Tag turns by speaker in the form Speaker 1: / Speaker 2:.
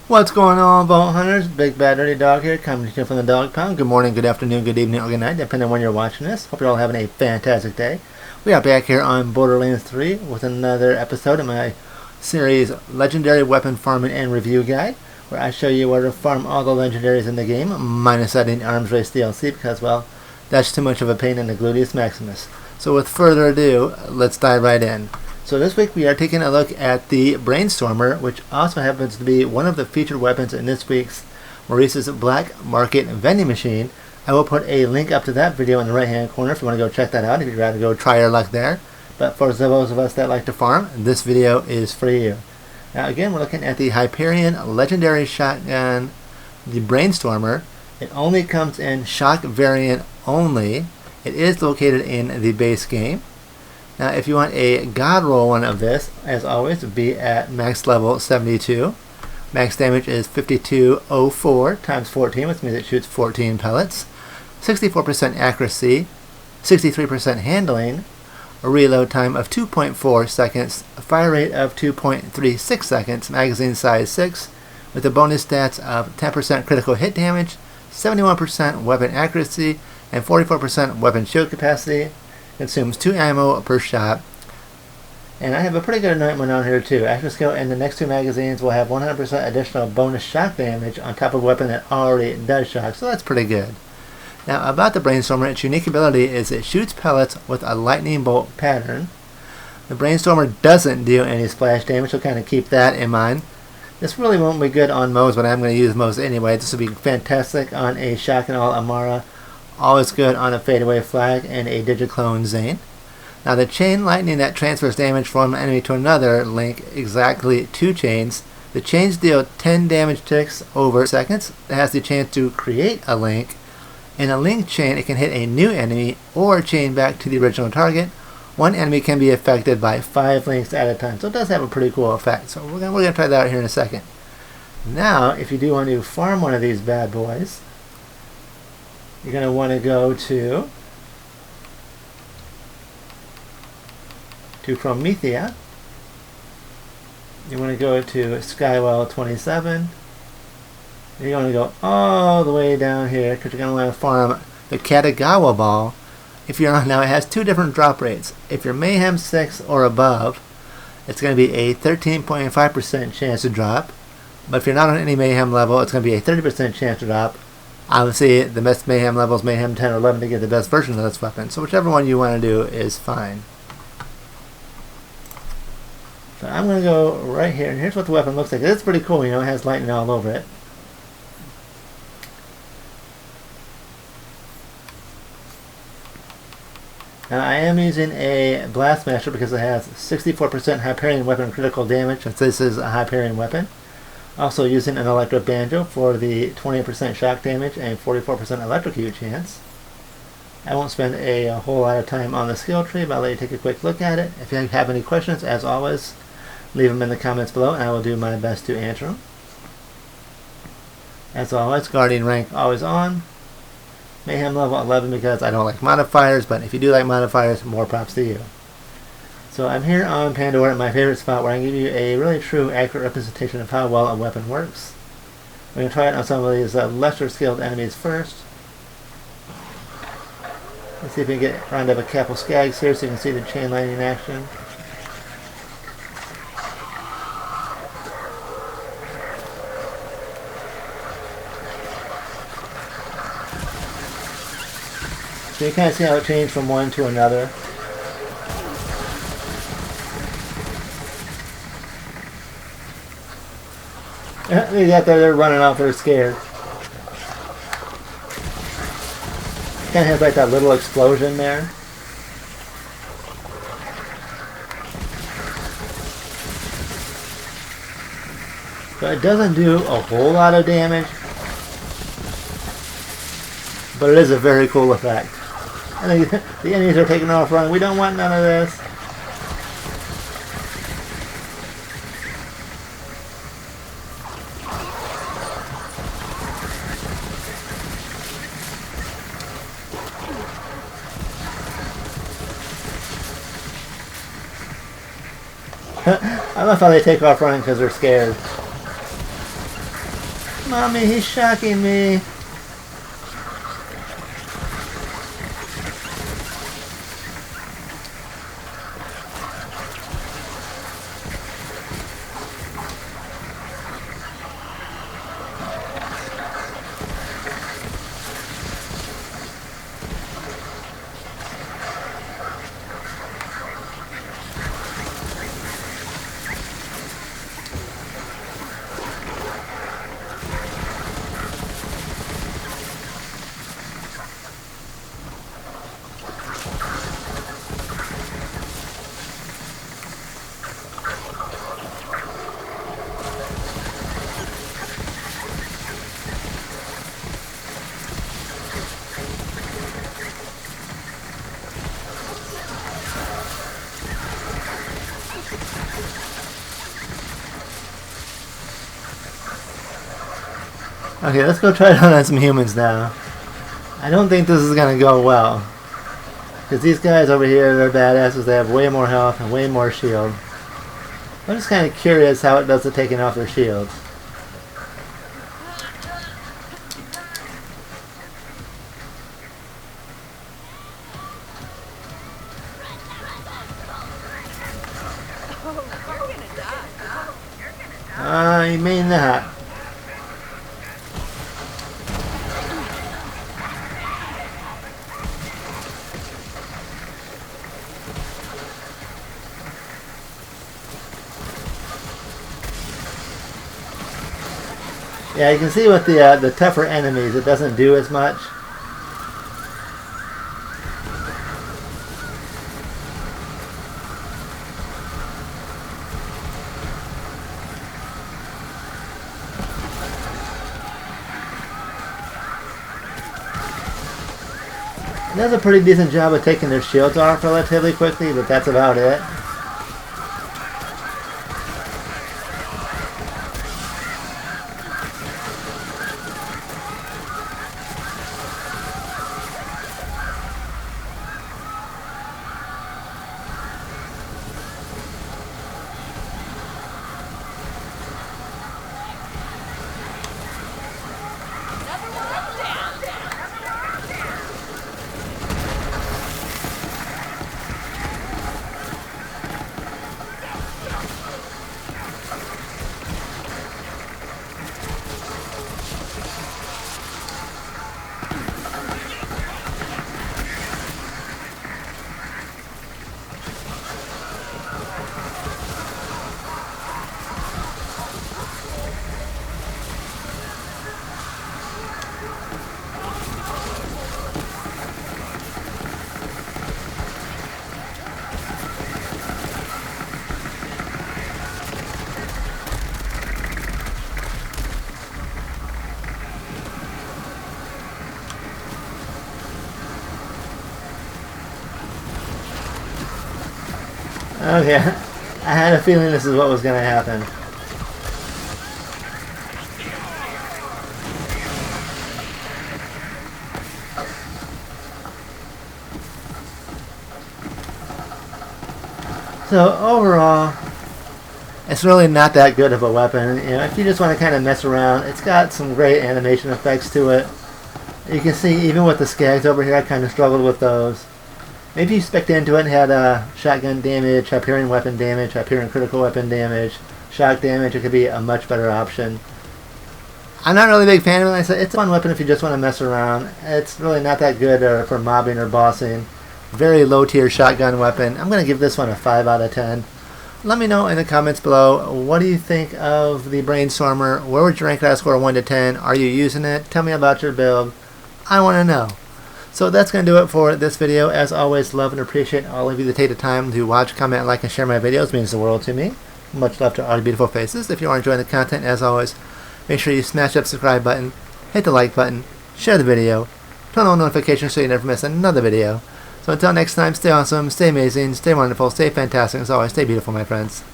Speaker 1: What's going on, Vault Hunters? Big Bad Dirty Dog here, coming to you from the Dog Pound. Good morning, good afternoon, good evening, or good night, depending on when you're watching this. Hope you're all having a fantastic day. We are back here on Borderlands 3 with another episode of my series Legendary Weapon Farming and Review Guide, where I show you where to farm all the legendaries in the game, minus adding Arms Race DLC, because, well, that's too much of a pain in the gluteus maximus. So with further ado, let's dive right in. So this week we are taking a look at the Brainstormer, which also happens to be one of the featured weapons in this week's Maurice's Black Market Vending Machine. I will put a link up to that video in the right hand corner if you want to go check that out, if you'd rather go try your luck there. But for those of us that like to farm, this video is for you. Now again, we're looking at the HYPERIAN Legendary Shotgun, the Brainstormer. It only comes in shock variant only. It is located in the base game. Now, if you want a God roll one of this, as always, be at max level 72. Max damage is 5204 times 14, which means it shoots 14 pellets. 64% accuracy, 63% handling, a reload time of 2.4 seconds, a fire rate of 2.36 seconds, magazine size 6, with the bonus stats of 10% critical hit damage, 71% weapon accuracy, and 44% weapon shield capacity. Consumes 2 ammo per shot. And I have a pretty good anointment on here too. Action skill and the next 2 magazines will have 100% additional bonus shock damage on top of a weapon that already does shock, so that's pretty good. Now about the Brainstormer, its unique ability is it shoots pellets with a lightning bolt pattern. The Brainstormer doesn't deal any splash damage, so kind of keep that in mind. This really won't be good on Moes, but I'm going to use Moes anyway. This will be fantastic on a Shock and All Amara. Always good on a fadeaway flag and a digiclone Zane. Now the chain lightning that transfers damage from an enemy to another link exactly 2 chains. The chains deal 10 damage ticks over seconds. It has the chance to create a link. In a link chain, it can hit a new enemy or chain back to the original target. One enemy can be affected by 5 links at a time, so it does have a pretty cool effect. So we're gonna try that out here in a second. Now, if you do want to farm one of these bad boys, you're going to want to go to Promethea. You want to go to Skywell 27. And you want to go all the way down here because you're going to want to farm the Katagawa ball. If you're on now, it has 2 different drop rates. If you're Mayhem 6 or above, it's going to be a 13.5% chance to drop. But if you're not on any Mayhem level, it's going to be a 30% chance to drop. Obviously, the best Mayhem level is Mayhem 10 or 11 to get the best version of this weapon. So whichever one you want to do is fine. So I'm going to go right here, and here's what the weapon looks like. It's pretty cool, you know, it has lightning all over it. Now I am using a Blast Smasher because it has 64% Hyperion weapon critical damage, since this is a Hyperion weapon. Also using an Electric Banjo for the 28% shock damage and 44% electrocute chance. I won't spend a whole lot of time on the skill tree, but I'll let you take a quick look at it. If you have any questions, as always, leave them in the comments below and I will do my best to answer them. As always, Guardian rank always on. Mayhem level 11 because I don't like modifiers, but if you do like modifiers, more props to you. So I'm here on Pandora, my favorite spot, where I can give you a really true, accurate representation of how well a weapon works. We're going to try it on some of these lesser skilled enemies first. Let's see if we can get round up a couple skags here so you can see the chain lightning action. So you kind of see how it changed from one to another. They got there, they're running off, they're scared. Kind of has like that little explosion there. So it doesn't do a whole lot of damage, but it is a very cool effect. And the enemies are taking off running. We don't want none of this. I love how they take off running because they're scared. Mommy, he's shocking me. Okay, let's go try it out on some humans now. I don't think this is gonna go well. Because these guys over here, they're badasses. They have way more health and way more shield. I'm just kind of curious how it does to taking off their shields. You may not. Yeah, you can see with the tougher enemies, it doesn't do as much. It does a pretty decent job of taking their shields off relatively quickly, but that's about it. Okay, I had a feeling this is what was going to happen. So overall, it's really not that good of a weapon. You know, if you just want to kind of mess around, it's got some great animation effects to it. You can see even with the skags over here, I kind of struggled with those. Maybe you spec'd into it and had shotgun damage, HYPERIAN weapon damage, HYPERIAN critical weapon damage, shock damage. It could be a much better option. I'm not really a big fan of it. Like I said, it's a fun weapon if you just want to mess around. It's really not that good for mobbing or bossing. Very low tier shotgun weapon. I'm going to give this one a 5 out of 10. Let me know in the comments below, what do you think of the Brainstormer? Where would you rank it on a score of 1 to 10? Are you using it? Tell me about your build. I want to know. So that's going to do it for this video. As always, love and appreciate all of you that take the time to watch, comment, like, and share my videos. It means the world to me. Much love to all the beautiful faces. If you are enjoying the content, as always, make sure you smash that subscribe button, hit the like button, share the video, turn on notifications so you never miss another video. So until next time, stay awesome, stay amazing, stay wonderful, stay fantastic. As always, stay beautiful, my friends.